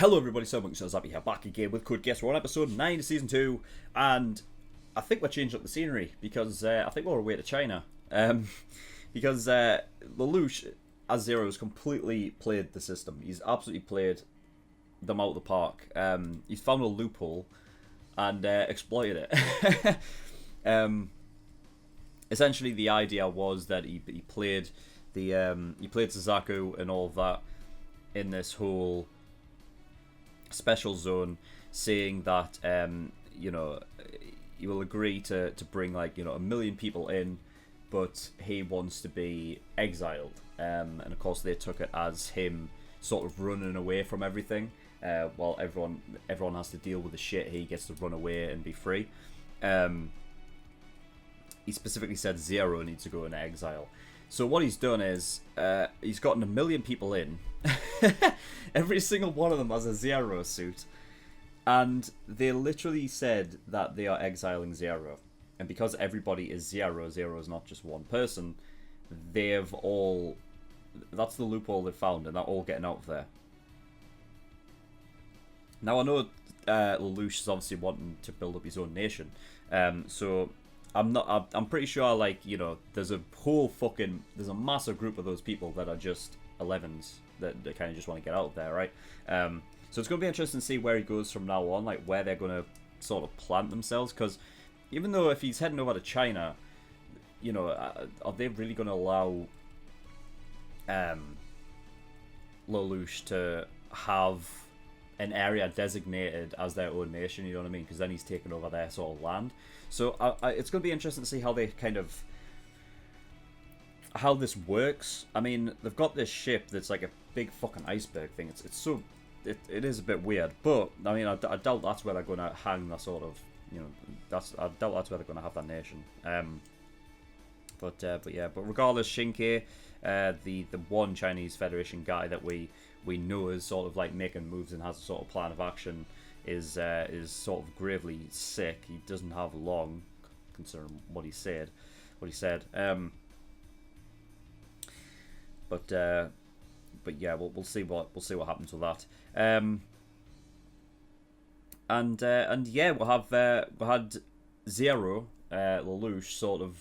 Hello everybody, SirMonkeySuit here, back again with Code Geass. We're on episode 9 of Season 2, and I think we're changing up the scenery, because I think we're away to China. Because Lelouch, as Zero, has completely played the system. He's absolutely played them out of the park. He's found a loophole, and exploited it. Essentially, the idea was that he played he played Suzaku and all of that in this whole special zone, saying that you know, he will agree to bring, like, you know, 1 million people in, but he wants to be exiled. And of course they took it as him sort of running away from everything, while everyone has to deal with the shit. He gets to run away and be free. He specifically said Zero needs to go into exile. So what he's done is he's gotten 1 million people in. Every single one of them has a Zero suit, and they literally said that they are exiling Zero. And because everybody is Zero, Zero is not just one person. They've all, that's the loophole they've found, and they're all getting out of there. Now I know Lelouch is obviously wanting to build up his own nation, so I'm pretty sure, like, you know, there's a massive group of those people that are just 11s that kind of just want to get out of there, right? So it's going to be interesting to see where he goes from now on, like where they're going to sort of plant themselves, because even though if he's heading over to China, you know, are they really going to allow Lelouch to have an area designated as their own nation, you know what I mean? Because then he's taken over their sort of land. So it's going to be interesting to see how they kind of, how this works. I mean, they've got this ship that's like a big fucking iceberg thing. It is a bit weird, but I mean, I doubt that's where they're going to hang that sort of, you know, I doubt that's where they're going to have that nation. But regardless, Shinke, the one Chinese Federation guy that we know is sort of like making moves and has a sort of plan of action, is sort of gravely sick. He doesn't have long, considering what he said. But yeah, we'll see what happens with that. And yeah, we had Zero, Lelouch, sort of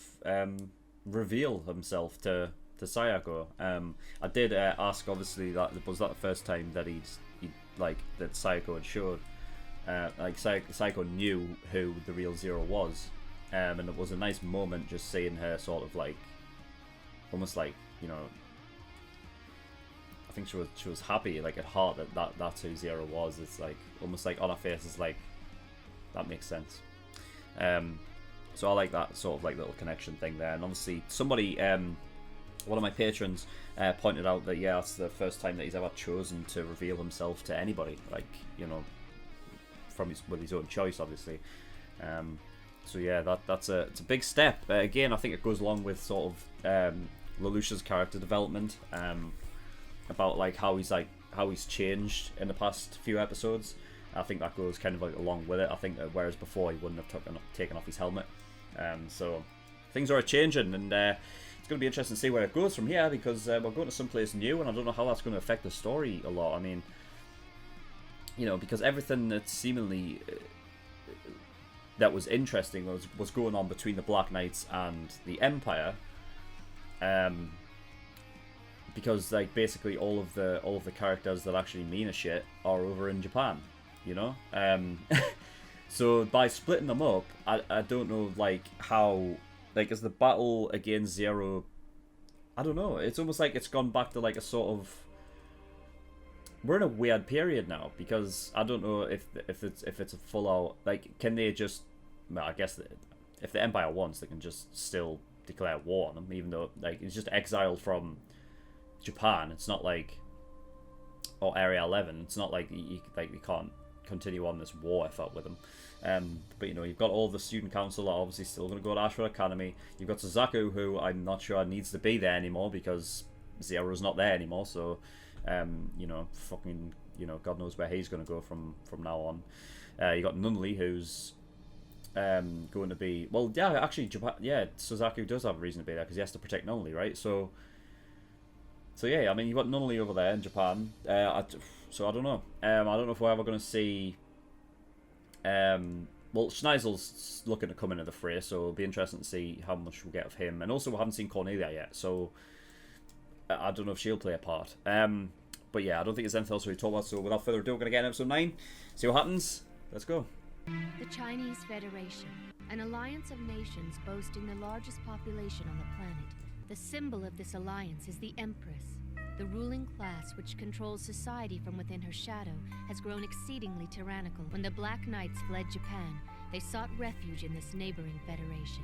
reveal himself to Sayako. I did ask, obviously, that was that the first time that that Sayako had showed, like Sayako knew who the real Zero was, and it was a nice moment just seeing her sort of like, almost like, you know, I think she was happy, like, at heart, that's who Zero was. It's like almost like on her face is like, that makes sense. So I like that sort of like little connection thing there. And obviously somebody, one of my patrons, pointed out that, yeah, it's the first time that he's ever chosen to reveal himself to anybody, like, you know, with his own choice, obviously. So yeah, it's a big step. Again, I think it goes along with sort of Lelouch's character development, about like how he's changed in the past few episodes. I think that goes kind of like along with it. I think that whereas before he wouldn't have taken off his helmet. So things are changing, and it's going to be interesting to see where it goes from here, because we're going to someplace new, and I don't know how that's going to affect the story a lot. I mean, you know, because everything that seemingly that was interesting was going on between the Black Knights and the Empire, because like basically all of the characters that actually mean a shit are over in Japan, you know. So by splitting them up, I don't know, like, how, like, is the battle against Zero, I don't know, it's almost like it's gone back to like a sort of, we're in a weird period now, because I don't know if it's a full out, like, can they just, well, I guess if the Empire wants, they can just still declare war on them, even though, like, it's just exiled from Japan. It's not like, or Area 11, it's not like you can't continue on this war effort with them. But you know, you've got all the student council are obviously still going to go to Ashford Academy. You've got Suzaku, who I'm not sure needs to be there anymore because Zero's not there anymore. So, you know, fucking, you know, God knows where he's going to go from now on. You got Nunley, who's going to be, well, yeah, actually, Japan, yeah, Suzaku does have a reason to be there because he has to protect Nunley, right? So So yeah, I mean, you've got Nunnally over there in Japan. So I don't know. I don't know if we're ever going to see... well, Schneizel's looking to come into the fray, so it'll be interesting to see how much we'll get of him. And also, we haven't seen Cornelia yet, so I don't know if she'll play a part. But yeah, I don't think there's anything else we talk about, so without further ado, we're going to get in episode 9. See what happens. Let's go. The Chinese Federation, an alliance of nations boasting the largest population on the planet. The symbol of this alliance is the Empress. The ruling class, which controls society from within her shadow, has grown exceedingly tyrannical. When the Black Knights fled Japan, they sought refuge in this neighboring federation.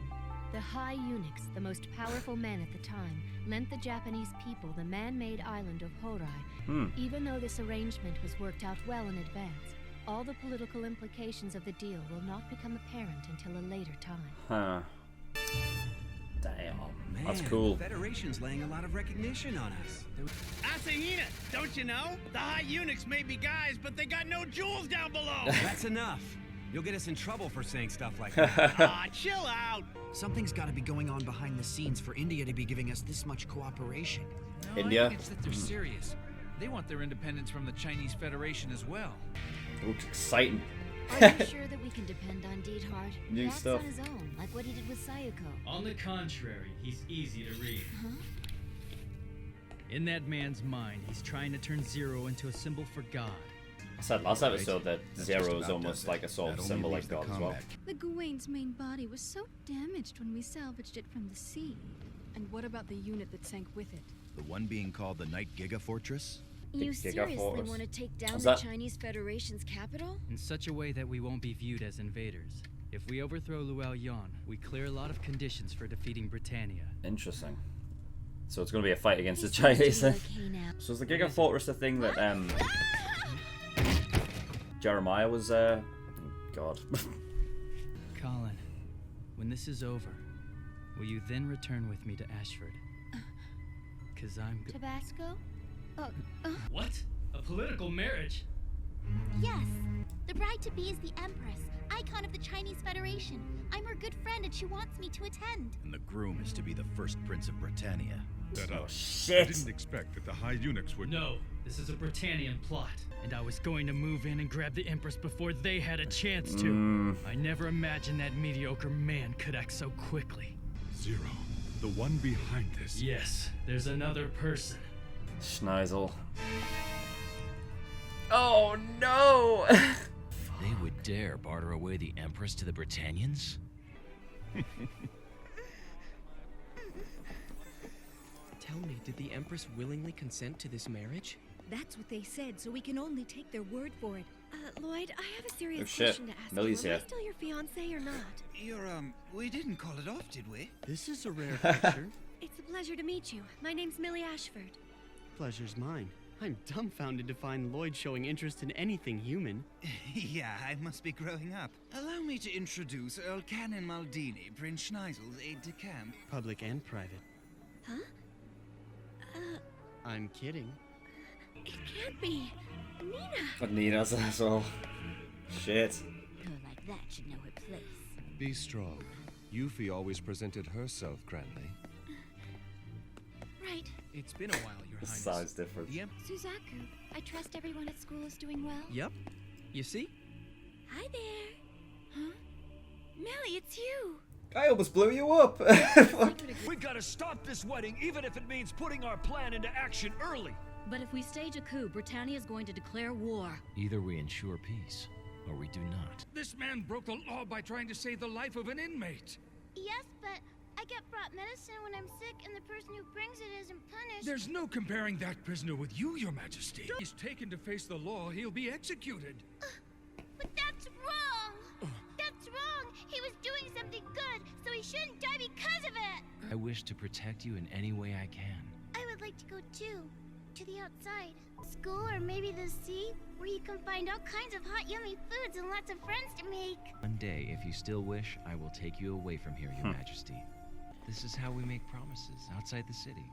The High Eunuchs, the most powerful men at the time, lent the Japanese people the man-made island of Horai. Even though this arrangement was worked out well in advance, all the political implications of the deal will not become apparent until a later time. Huh. Damn. Man, that's cool. The Federation's laying a lot of recognition on us. Asahina, don't you know? The High Eunuchs may be guys, but they got no jewels down below. That's enough. You'll get us in trouble for saying stuff like that. Aw, chill out. Something's got to be going on behind the scenes for India to be giving us this much cooperation. No, India? I think it's that they're serious. They want their independence from the Chinese Federation as well. Looks exciting. Are you sure that we can depend on Deedhart? New He acts stuff. on his own, like what he did with Sayako. On the contrary, he's easy to read. Huh? In that man's mind, he's trying to turn Zero into a symbol for God. I said last episode that That's Zero just is about almost does it. like a sort of That only symbol leaves like the God as well. combat. The Gawain's main body was so damaged when we salvaged it from the sea. And what about the unit that sank with it? The one being called the Night Giga Fortress? You Giga seriously Force. want to take down Is the that- Chinese Federation's capital? In such a way that we won't be viewed as invaders. If we overthrow Luoyang, we clear a lot of conditions for defeating Britannia. Interesting. So it's going to be a fight against the He seems to Chinese. be okay now. So is the Giga Fortress the thing that Jeremiah was God. Colin, when this is over, will you then return with me to Ashford? 'Cause I'm Tabasco? What? A political marriage? Yes. The bride-to-be is the Empress, icon of the Chinese Federation. I'm her good friend and she wants me to attend. And the groom is to be the first prince of Britannia. Oh I shit. didn't expect that the High Eunuchs would... No, this is a Britannian plot. And I was going to move in and grab the Empress before they had a chance to. I never imagined that mediocre man could act so quickly. Zero, the one behind this. Yes, there's another person. Schneizel. Oh no! They would dare barter away the Empress to the Britannians? Tell me, did the Empress willingly consent to this marriage? That's what they said, so we can only take their word for it. Lloyd, I have a serious Oh, shit. question to ask Millie's you. Am here. I still your fiancé or not? We didn't call it off, did we? This is a rare picture. It's a pleasure to meet you. My name's Millie Ashford. Pleasure's mine. I'm dumbfounded to find Lloyd showing interest in anything human. Yeah, I must be growing up. Allow me to introduce Earl Canon Maldini, Prince Schneizel's aide-de-camp. Public and private. Huh? I'm kidding. It can't be. Nina! But Nina's as well. Shit. Girl like that should know her place. Be strong. Yuffie always presented herself grandly. Right. It's been a while, Your The Highness. size difference. The Suzaku, I trust everyone at school is doing well. Yep. You see? Hi there. Huh? Millie, it's you. I almost blew you up. We've got to stop this wedding, even if it means putting our plan into action early. But if we stage a coup, Britannia is going to declare war. Either we ensure peace, or we do not. This man broke the law by trying to save the life of an inmate. Yes, but I get brought medicine when I'm sick, and the person who brings it isn't punished. There's no comparing that prisoner with you, Your Majesty. He's taken to face the law, he'll be executed. But that's wrong! That's wrong! He was doing something good, so he shouldn't die because of it! I wish to protect you in any way I can. I would like to go too. To the outside. School or maybe the sea, where you can find all kinds of hot, yummy foods and lots of friends to make. One day, if you still wish, I will take you away from here, Your Majesty. This is how we make promises outside the city.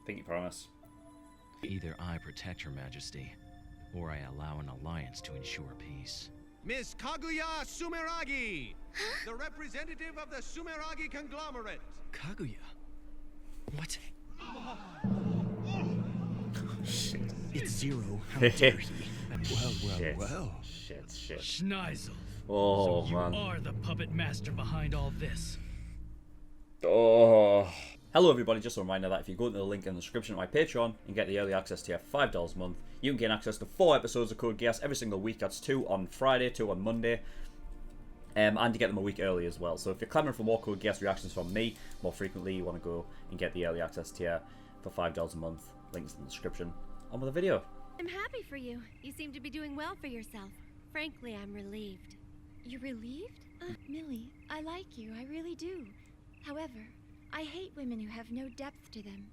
Pinky promise. Either I protect Your Majesty, or I allow an alliance to ensure peace. Miss Kaguya Sumeragi, the representative of the Sumeragi conglomerate. Kaguya? What? It's Zero. How dare he? Well. Shit. Schneizel. Oh, so you man. are the puppet master behind all this. Oh. Hello everybody, just a reminder that if you go to the link in the description of my Patreon and get the early access tier for $5 a month, you can gain access to 4 episodes of Code Geass every single week. That's 2 on Friday, 2 on Monday. And you get them a week early as well. So if you're clamoring for more Code Geass reactions from me more frequently, you want to go and get the early access tier for $5 a month. Links in the description. On with the video. I'm happy for you. You seem to be doing well for yourself. Frankly, I'm relieved. You're relieved? Millie, I like you, I really do. However, I hate women who have no depth to them.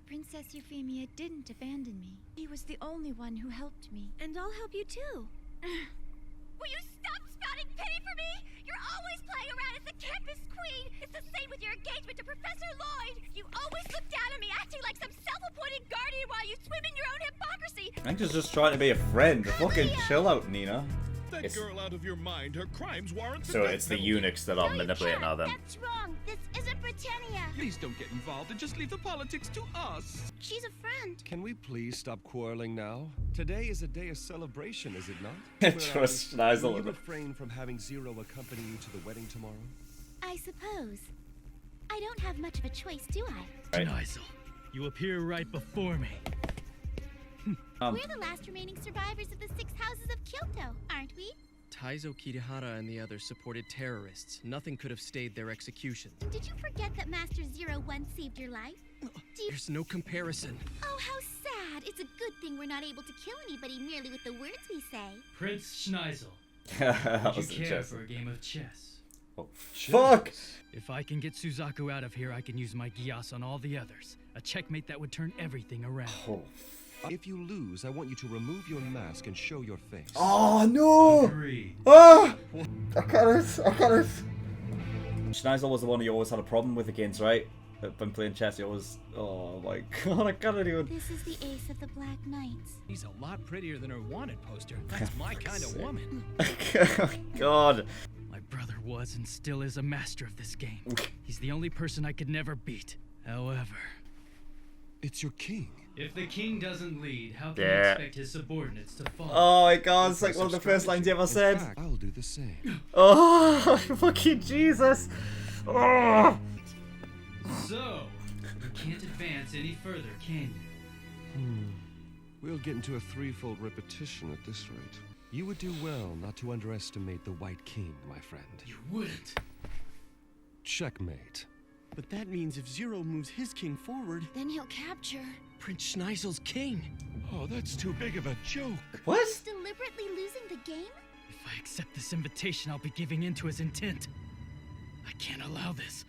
Princess Euphemia didn't abandon me. He was the only one who helped me. And I'll help you too. Will you stop spouting pity for me? You're always playing around as the campus queen. It's the same with your engagement to Professor Lloyd. You always look down on me acting like some self-appointed guardian while you swim in your own hypocrisy. I think she's just trying to be a friend. Fucking chill out, Nina. That girl out of your mind. Her crimes warrant the So death it's the penalty. eunuchs that are manipulating her then. That's wrong. This isn't Britannia. Please don't get involved and just leave the politics to us. She's a friend. Can we please stop quarreling now? Today is a day of celebration, is it not? Trust Will Schneizel. you refrain from having Zero accompany you to the wedding tomorrow? I suppose. I don't have much of a choice, do I? Schneizel, you appear right before me. We're the last remaining survivors of the 6 houses of Kyoto, aren't we? Taizo Kirihara and the others supported terrorists. Nothing could have stayed their execution. Did you forget that Master Zero once saved your life? There's no comparison. Oh, how sad. It's a good thing we're not able to kill anybody merely with the words we say. Prince Schneizel, That would was you care chess. for a game of chess? Oh, fuck! If I can get Suzaku out of here, I can use my Geass on all the others. A checkmate that would turn everything around. Oh. If you lose, I want you to remove your mask and show your face. Oh no! Agreed. Ah! I can't. Schneizel was the one you always had a problem with against, right? When playing chess, you always. Oh my god, I can't even. This is the ace of the Black Knights. He's a lot prettier than her wanted poster. That's my kind of woman. God. My brother was and still is a master of this game. He's the only person I could never beat. However, it's your king. If the king doesn't lead, how can Yeah. he expect his subordinates to follow? Oh my god, it's like one of the first lines you ever said. In fact, I'll do the same. Oh, fucking Jesus. Oh. So, you can't advance any further, can you? We'll get into a threefold repetition at this rate. You would do well not to underestimate the White King, my friend. You wouldn't. Checkmate. But that means if Zero moves his king forward, Then he'll capture. Prince Schneizel's king. Oh, that's too big of a joke. What? Deliberately losing the game? If I accept this invitation, I'll be giving in to his intent. I can't allow this.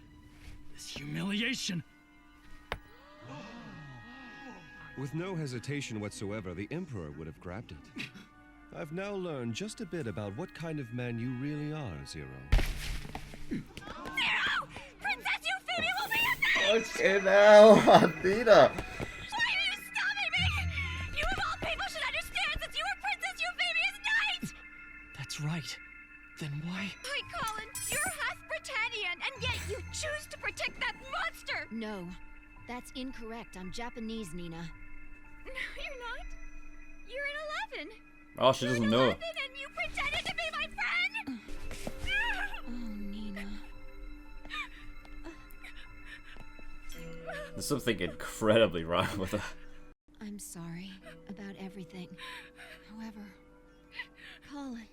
This humiliation. With no hesitation whatsoever, the Emperor would have grabbed it. I've now learned just a bit about what kind of man you really are, Zero. Zero! Princess Euphemia will be avenged! Okay now, Athena. Why are you stopping me? You of all people should understand since you were Princess Euphemia's knight! That's right. Then why? Hi, Colin. You're half Britannian, and yet you choose to protect that monster! No, that's incorrect. I'm Japanese, Nina. No, you're not. You're an 11. Oh, she doesn't know. 11 and you pretended to be my friend? Oh, Nina. There's something incredibly wrong with her. I'm sorry about everything. However, Colin,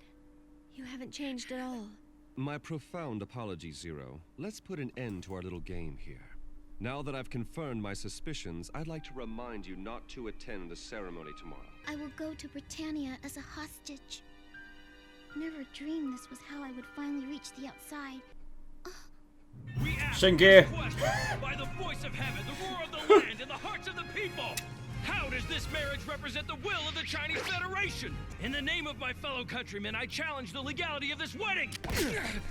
you haven't changed at all. My profound apologies, Zero. Let's put an end to our little game here. Now that I've confirmed my suspicions, I'd like to remind you not to attend the ceremony tomorrow. I will go to Britannia as a hostage. Never dreamed this was how I would finally reach the outside. We ask Shingi. this question by the voice of heaven, the roar of the land, and the hearts of the people. How does this marriage represent the will of the Chinese Federation? In the name of my fellow countrymen, I challenge the legality of this wedding.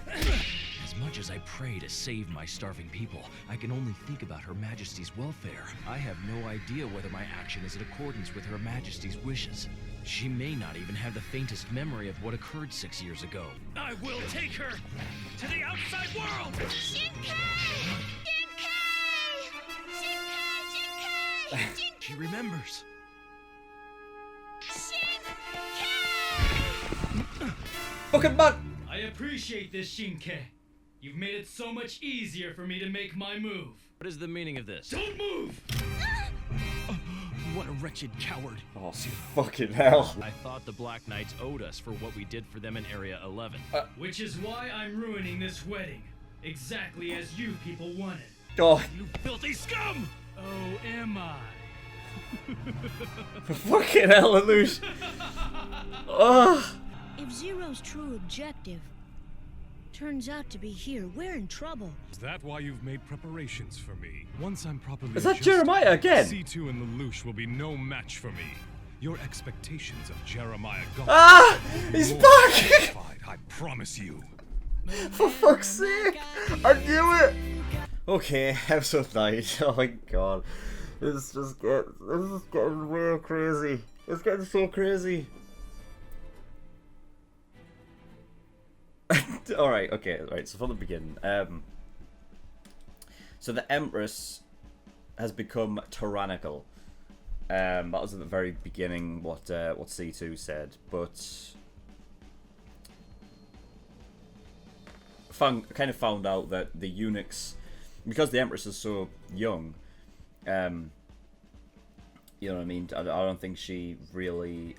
As much as I pray to save my starving people, I can only think about Her Majesty's welfare. I have no idea whether my action is in accordance with Her Majesty's wishes. She may not even have the faintest memory of what occurred 6 years ago. I will take her to the outside world! She remembers. fucking man! I appreciate this, Shinke. You've made it so much easier for me to make my move. What is the meaning of this? Don't move! What a wretched coward. Oh, fucking hell. I thought the Black Knights owed us for what we did for them in Area 11. Which is why I'm ruining this wedding. Exactly as you people wanted. Oh. You filthy scum! Oh, am I? Fucking hell, Lelouch. Oh. If Zero's true objective turns out to be here, we're in trouble. Is that why you've made preparations for me? Once I'm properly Is that adjusted, Jeremiah again? C2 and Lelouch will be no match for me. Your expectations of Jeremiah Goff he's back! I promise you. For fuck's sake! I knew it! Okay, episode 9. Oh my god. This is getting real crazy. It's getting so crazy. Alright, okay, right, so from the beginning. So the Empress has become tyrannical. That was at the very beginning what C2 said, but kind of found out that the eunuchs, because the Empress is so young, you know what I mean, I don't think she really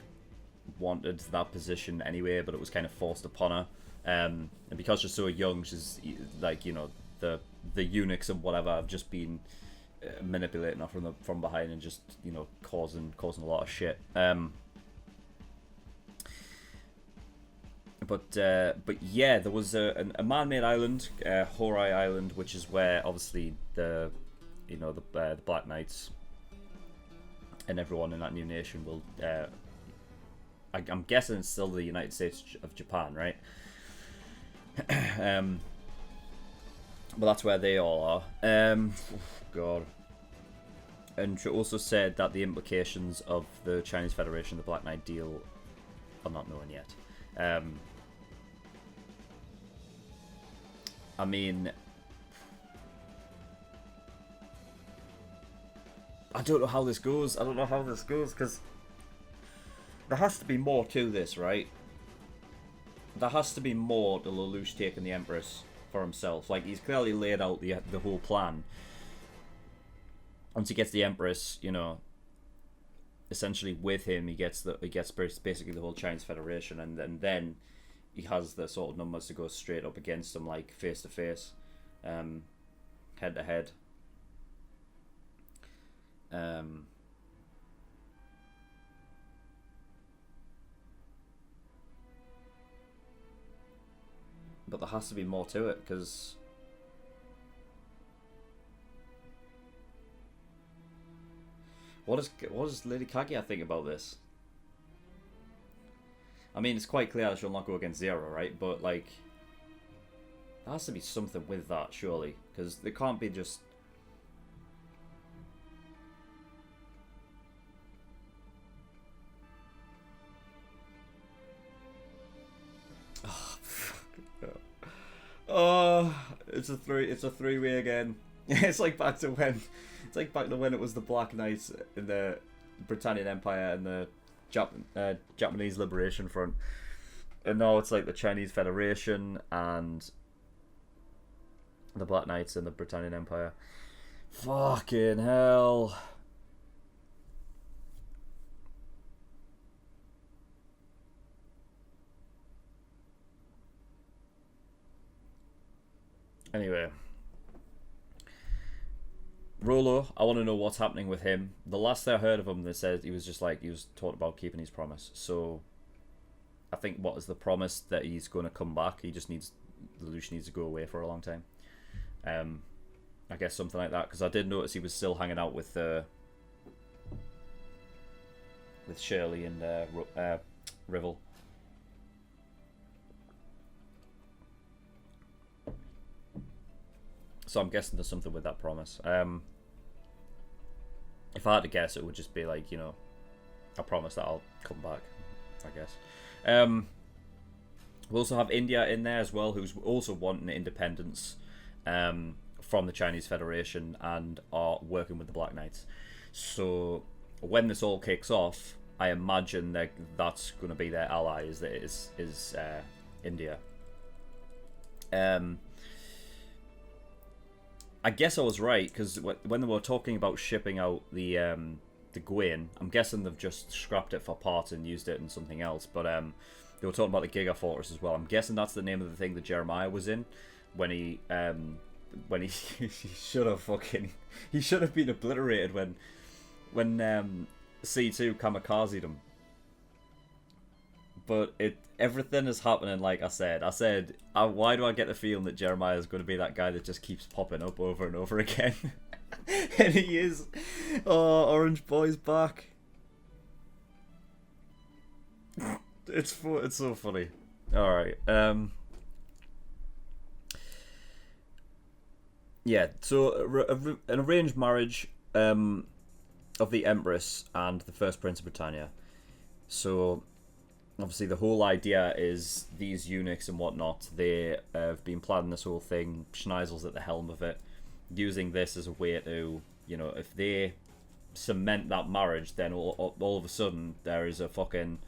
wanted that position anyway, but it was kind of forced upon her. And because she's so young, she's like, you know, the eunuchs and whatever have just been manipulating her from behind and just, you know, causing a lot of shit. But yeah, there was a man-made island, Horai Island, which is where obviously the Black Knights and everyone in that new nation will. I'm guessing it's still the United States of Japan, right? But that's where they all are. Oh God. And she also said that the implications of the Chinese Federation, the Black Knight deal, are not known yet. I mean, I don't know how this goes. Because there has to be more to this, right? There has to be more to Lelouch taking the Empress for himself. Like, he's clearly laid out the whole plan. Once he gets the Empress, you know, essentially with him, he gets basically the whole Chinese Federation, and then he has the sort of numbers to go straight up against them, like face to face, head to head. But there has to be more to it, because what does Lady Kaguya think about this? I mean, it's quite clear that she'll not go against Zero, right? But like, there has to be something with that, surely, because there can't be just. Oh, it's a three-way again. It's like back to when it was the Black Knights in the Britannian Empire and the Japanese Liberation Front, and now it's like the Chinese Federation and the Black Knights and the Britannian Empire. Fucking hell. Anyway, Rolo, I want to know what's happening with him. The last I heard of him, they said he was talking about keeping his promise. So, I think what is the promise that he's going to come back? Lelouch needs to go away for a long time. I guess something like that, because I did notice he was still hanging out with Shirley and Rivel. So I'm guessing there's something with that promise. If I had to guess, it would just be like, you know, I promise that I'll come back, I guess. We also have India in there as well, who's also wanting independence from the Chinese Federation and are working with the Black Knights. So when this all kicks off, I imagine that that's going to be their ally, is India. I guess I was right, because when they were talking about shipping out the Gwen, I'm guessing they've just scrapped it for parts and used it in something else, but they were talking about the Giga Fortress as well. I'm guessing that's the name of the thing that Jeremiah was in when he he should have been obliterated when C2 kamikazed him. But everything is happening like I said. Why do I get the feeling that Jeremiah is going to be that guy that just keeps popping up over and over again? And he is. Oh, Orange Boy's back. It's so funny. All right. Yeah. So an arranged marriage of the Empress and the First Prince of Britannia. So obviously the whole idea is these eunuchs and whatnot, they have been planning this whole thing. Schneizel's at the helm of it, using this as a way to, you know, if they cement that marriage, then all of a sudden there is a fucking,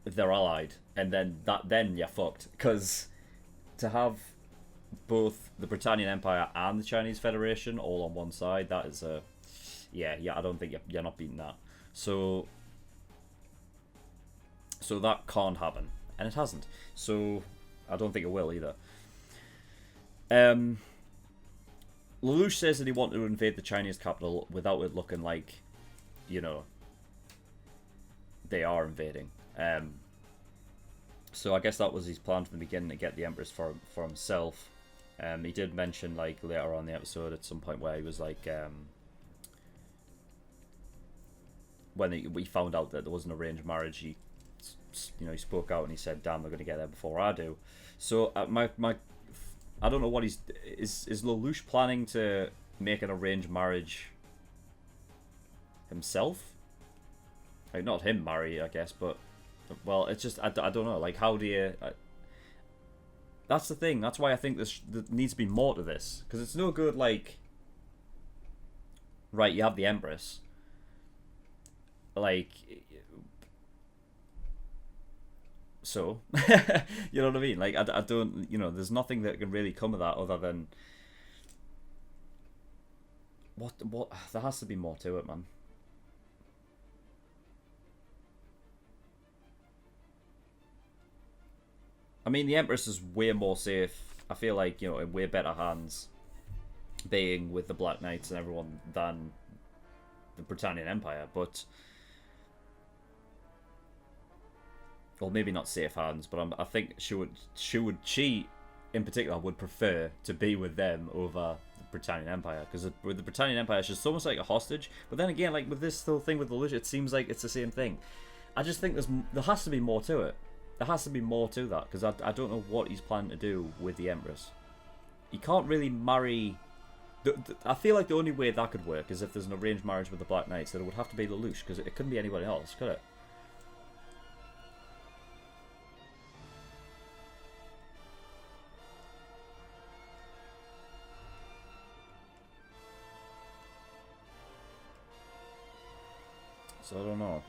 they're allied, and then you're fucked, because to have both the Britannian Empire and the Chinese Federation all on one side, that is a yeah, I don't think you're not beating that. So that can't happen, and it hasn't. So I don't think it will either. Lelouch says that he wanted to invade the Chinese capital without it looking like, you know, they are invading. So I guess that was his plan from the beginning, to get the Empress for himself. He did mention, like, later on in the episode at some point where he was like, when we found out that there was an arranged marriage, he spoke out and he said, "Damn, they're going to get there before I do." So I don't know what is Lelouch planning to make an arranged marriage himself? Like, not him marry, I guess, but well, it's just I don't know. Like, how do you? That's the thing. That's why I think there needs to be more to this, because it's no good. Like, right, you have the Empress. Like, so you know what I mean? Like, I don't, you know, there's nothing that can really come of that other than what there has to be more to it, man. I mean, the Empress is way more safe. I feel like, you know, in way better hands being with the Black Knights and everyone than the Britannian Empire, but well, maybe not safe hands, but I think she in particular would prefer to be with them over the Britannian Empire, because with the Britannian Empire she's almost like a hostage. But then again, like with this whole thing with the Lelouch, it seems like it's the same thing. I just think there has to be more to it. There has to be more to that, because I don't know what he's planning to do with the Empress. He can't really marry. I feel like the only way that could work is if there's an arranged marriage with the Black Knights. That it would have to be Lelouch, because it couldn't be anybody else, could it? So I don't know.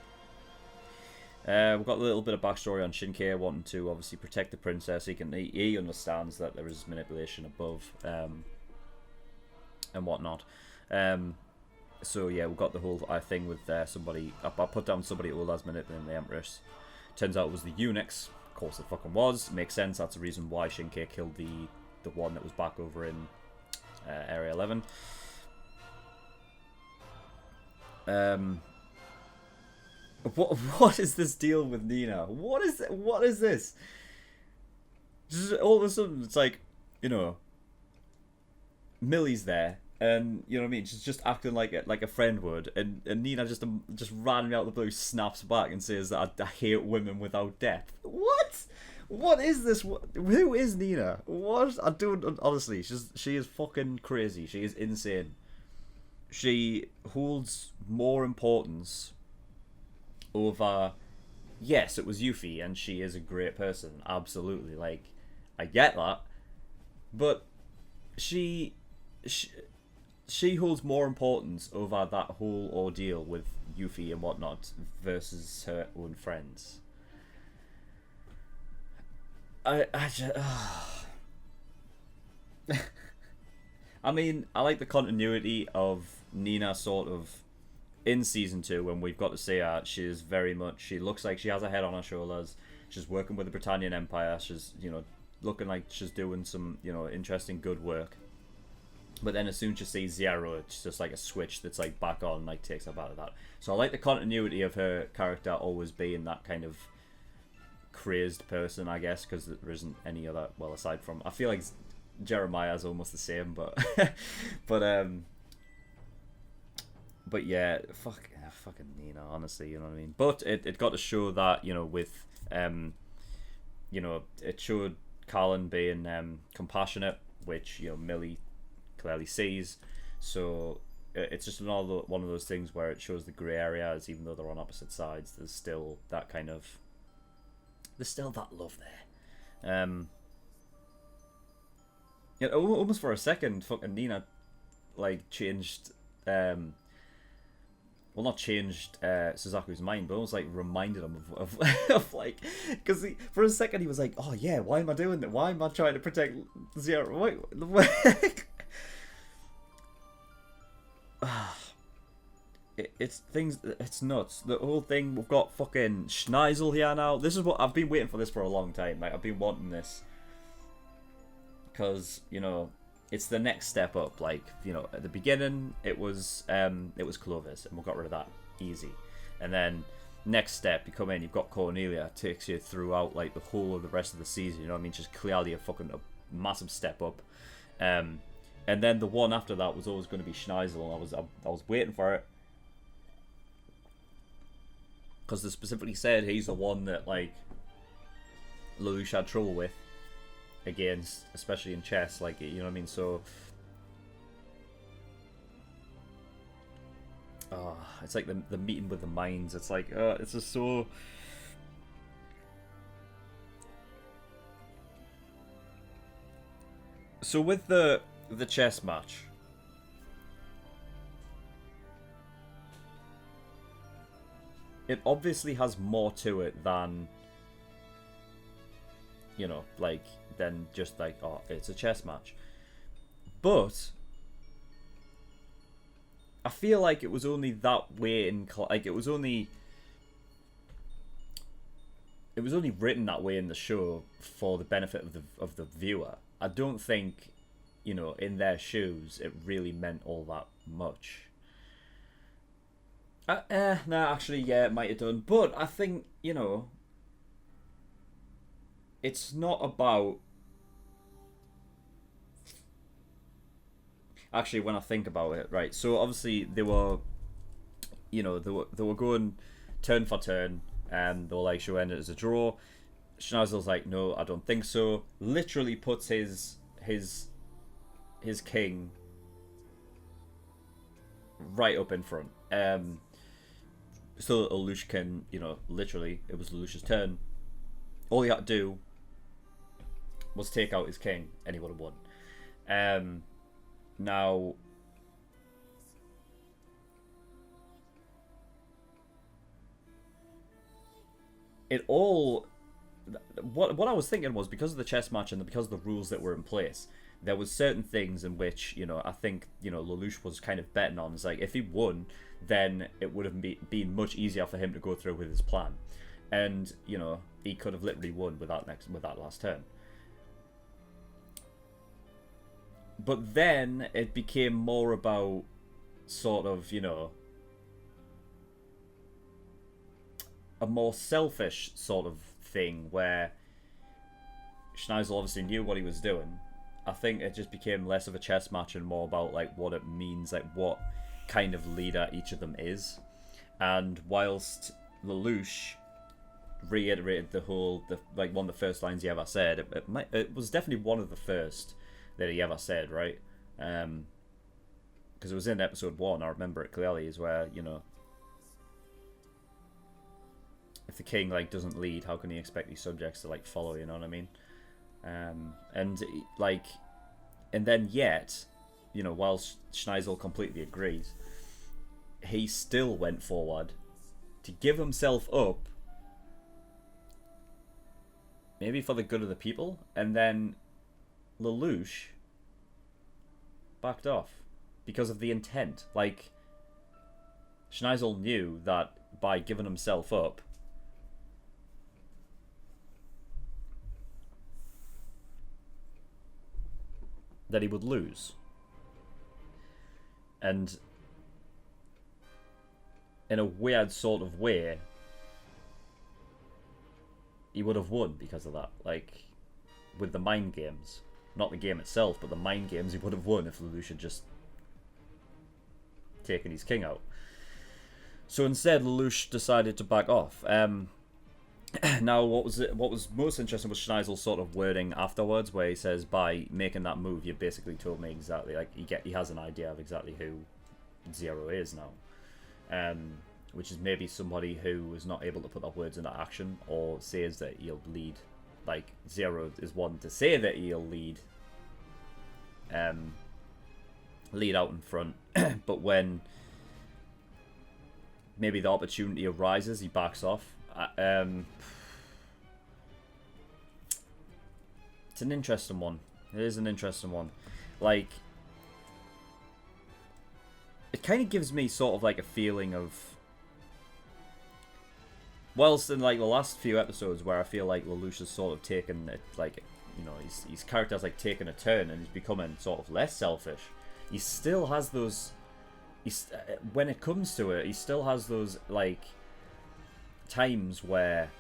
We've got a little bit of backstory on Shinkai wanting to obviously protect the princess. He understands that there is manipulation above and whatnot. So yeah, we've got the whole thing with somebody. I put down somebody old as manipulating the Empress. Turns out it was the eunuchs. Of course, it fucking was. Makes sense. That's the reason why Shinkai killed the one that was back over in Area 11. What is this deal with Nina? What is this? Just all of a sudden, it's like, you know, Millie's there, and you know what I mean. She's just acting like a friend would, and Nina just randomly out of the blue snaps back and says that I hate women without depth. What? What is this? Who is Nina? What? I don't honestly. She is fucking crazy. She is insane. She holds more importance over, yes, it was Yuffie, and she is a great person, absolutely, like, I get that, but she holds more importance over that whole ordeal with Yuffie and whatnot versus her own friends. I just, I mean, I like the continuity of Nina sort of in season 2 when we've got to see her. She's very much, she looks like she has her head on her shoulders. She's working with the Britannian Empire. She's, you know, looking like she's doing some, you know, interesting good work. But then as soon as she sees Zero, it's just like a switch that's like back on, like takes her out of that. So I like the continuity of her character always being that kind of crazed person, I guess, because there isn't any other, well, aside from, I feel like Jeremiah's almost the same, but but yeah, fucking Nina, honestly, you know what I mean. But it got to show that, you know, with you know, it showed Callan being compassionate, which, you know, Millie clearly sees. So it's just another one of those things where it shows the grey areas, even though they're on opposite sides. There's still that kind of, there's still that love there. Yeah, almost for a second, fucking Nina, like, changed, well, not changed Suzaku's mind, but almost, like, reminded him of like, because for a second he was like, oh yeah, why am I doing that? Why am I trying to protect Zero? It's things, it's nuts. The whole thing, we've got fucking Schneizel here now. This is what, I've been waiting for this for a long time. Like, I've been wanting this. Because, you know, it's the next step up. Like, you know, at the beginning, it was Clovis, and we got rid of that easy. And then, next step, you come in, you've got Cornelia, takes you throughout, like, the whole of the rest of the season, you know what I mean? Just clearly a massive step up. And then the one after that was always going to be Schneizel, and I was waiting for it. Because they specifically said he's the one that, like, Lelouch had trouble with against, especially in chess, like, you know what I mean? So, it's like the meeting with the minds. It's like, it's just so. So with the chess match, it obviously has more to it than, you know, like, than just like, oh, it's a chess match. But I feel like it was only that way like, it was only written that way in the show for the benefit of the viewer. I don't think, you know, in their shoes it really meant all that much. No, actually, yeah, it might have done. But I think, you know, it's not about... Actually, when I think about it, right, so obviously they were, you know, they were going turn for turn, and they were like, should we end it as a draw? Schneizel's like, no, I don't think so. Literally puts his king right up in front. So that Lelouch can, you know, literally, it was Lelouch's turn. All he had to do was take out his king, and he would have won. Now, it all... What I was thinking was, because of the chess match and because of the rules that were in place, there was certain things in which, you know, I think, you know, Lelouch was kind of betting on. It's like, if he won, then it would have been much easier for him to go through with his plan. And, you know, he could have literally won with that last turn. But then it became more about sort of, you know, a more selfish sort of thing where Schneizel obviously knew what he was doing. I think it just became less of a chess match and more about, like, what it means, like, what kind of leader each of them is. And whilst Lelouch reiterated like, one of the first lines he ever said, it was definitely one of the first that he ever said, right? Because it was in episode 1, I remember it clearly, is where, you know, if the king, like, doesn't lead, how can he expect these subjects to, like, follow, you know what I mean? And, like, and then yet, you know, whilst Schneizel completely agrees, he still went forward to give himself up maybe for the good of the people, and then Lelouch backed off because of the intent. Like, Schneizel knew that by giving himself up, that he would lose. And in a weird sort of way, he would have won because of that. Like, with the mind games. Not the game itself, but the mind games, he would have won if Lelouch had just taken his king out. So instead, Lelouch decided to back off. Now, what was most interesting was Schneizel's sort of wording afterwards, where he says, by making that move, you basically told me exactly, like, he has an idea of exactly who Zero is now. Which is maybe somebody who is not able to put their words into action, or says that he'll lead. Like, Zero is one to say that he'll lead out in front, but when maybe the opportunity arises, he backs off. It's an interesting one. It is an interesting one. Like, it kind of gives me sort of like a feeling of, whilst in like the last few episodes where I feel like Lelouch has sort of taken it, like, you know, his character's like taken a turn and he's becoming sort of less selfish. He still has those, when it comes to it, he still has those like times where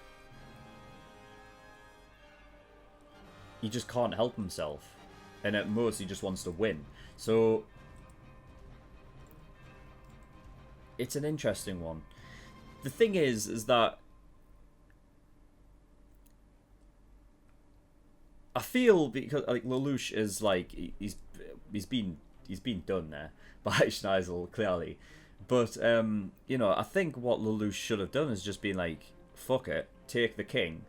he just can't help himself, and at most he just wants to win. So it's an interesting one. The thing is that I feel, because like Lelouch is like, he's been done there by Schneizel, clearly. But you know, I think what Lelouch should have done is just been like, fuck it, take the king.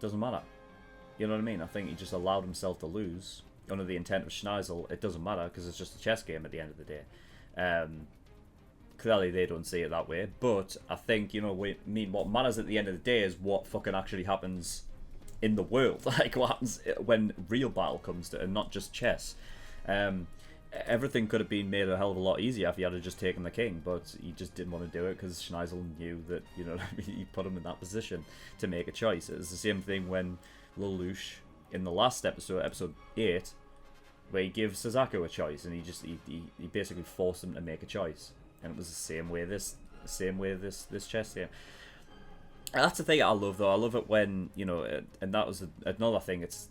Doesn't matter. You know what I mean? I think he just allowed himself to lose under the intent of Schneizel. It doesn't matter because it's just a chess game at the end of the day. Clearly they don't see it that way, but I think, you know, what matters at the end of the day is what fucking actually happens in the world. Like, what happens when real battle comes to, and not just chess. Everything could have been made a hell of a lot easier if he had just taken the king, but he just didn't want to do it because Schneizel knew that, you know, he put him in that position to make a choice. It was the same thing when Lelouch, in the last episode, episode 8, where he gave Sasako a choice, and he basically forced him to make a choice. And it was the same way this chess game. And that's the thing I love, though. I love it when, you know, and that was another thing. It's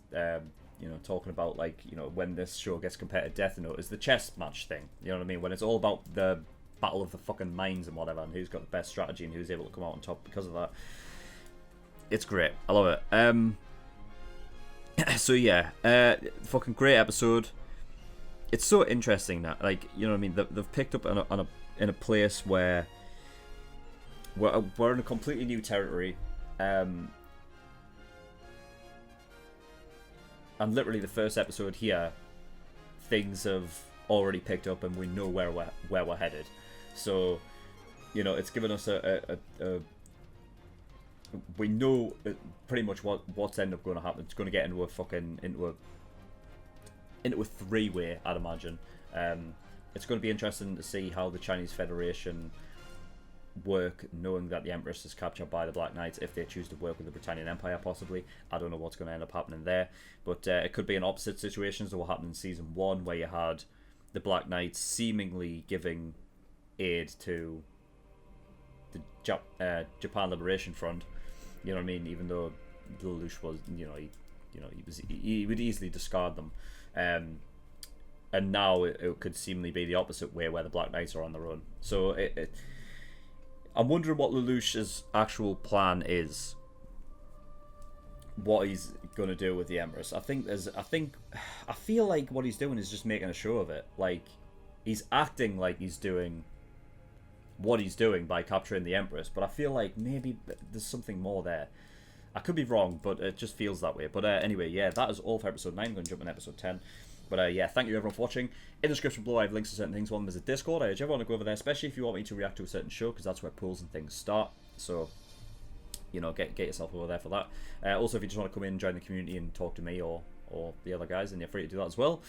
you know, talking about, like, you know, when this show gets compared to Death Note, is the chess match thing. You know what I mean? When it's all about the battle of the fucking minds and whatever, and who's got the best strategy and who's able to come out on top because of that. It's great. I love it. So yeah, fucking great episode. It's so interesting that, like, you know what I mean, they've picked up in a place where we're in a completely new territory, and literally the first episode here, things have already picked up and we know where we're headed. So, you know, it's given us we know pretty much what's end up going to happen. It's going to get into a three-way, I'd imagine. It's going to be interesting to see how the Chinese Federation work, knowing that the Empress is captured by the Black Knights, if they choose to work with the Britannian Empire, possibly. I don't know what's going to end up happening there, but it could be an opposite situation to what happened in Season 1, where you had the Black Knights seemingly giving aid to the Japan Liberation Front. You know what I mean? Even though Lelouch was, he would easily discard them. And now it could seemingly be the opposite way, where the Black Knights are on their own. So I'm wondering what Lelouch's actual plan is. What he's going to do with the Empress. I feel like what he's doing is just making a show of it. Like, he's acting like he's doing what he's doing by capturing the Empress, but I feel like maybe there's something more there. I could be wrong, but it just feels that way. But anyway, yeah, that is all for episode 9. I'm going to jump in episode 10. But yeah, thank you everyone for watching. In the description below, I have links to certain things. One of them is a Discord. I urge everyone to go over there, especially if you want me to react to a certain show, because that's where polls and things start. So you know, get yourself over there for that. Also, if you just want to come in, join the community, and talk to me or the other guys, then you're free to do that as well.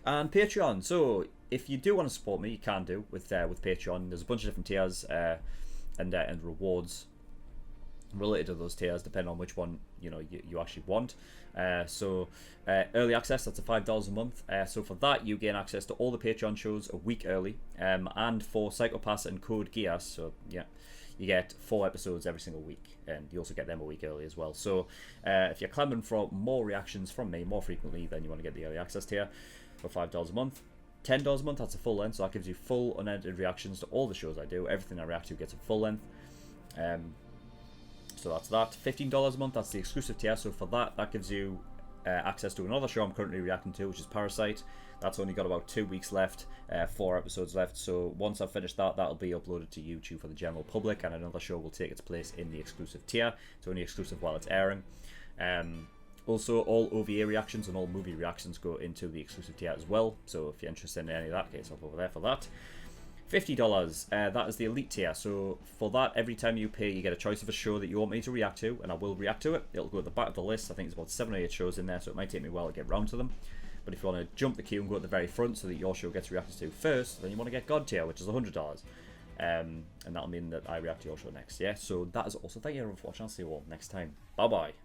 And Patreon. So if you do want to support me, you can do with Patreon. There's a bunch of different tiers and rewards related to those tiers, depending on which one you actually want. Early access, that's a $5 a month. So for that, you gain access to all the Patreon shows a week early, and for Psychopass and Code Geass, so yeah, you get 4 episodes every single week, and you also get them a week early as well. So if you're clamoring for more reactions from me more frequently, then you want to get the early access tier for $5 a month. $10 a month, that's a full length, so that gives you full unedited reactions to all the shows I do. Everything I react to gets a full length. So that's that. $15 a month, that's the exclusive tier. So for that gives you access to another show I'm currently reacting to, which is Parasite. That's only got about 2 weeks left, 4 episodes left. So once I've finished that, that'll be uploaded to YouTube for the general public, and another show will take its place in the exclusive tier. It's only exclusive while it's airing. Also, all OVA reactions and all movie reactions go into the exclusive tier as well. So if you're interested in any of that, get yourself over there for that. $50, that is the elite tier. So for that, every time you pay, you get a choice of a show that you want me to react to, and I will react to it. It'll go at the back of the list. I think there's about 7 or 8 shows in there, so it might take me a while to get round to them. But if you want to jump the queue and go at the very front so that your show gets reacted to first, then you want to get God tier, which is $100. And that'll mean that I react to your show next. Yeah, so that is also. Thank you everyone for watching. I'll see you all next time. Bye bye.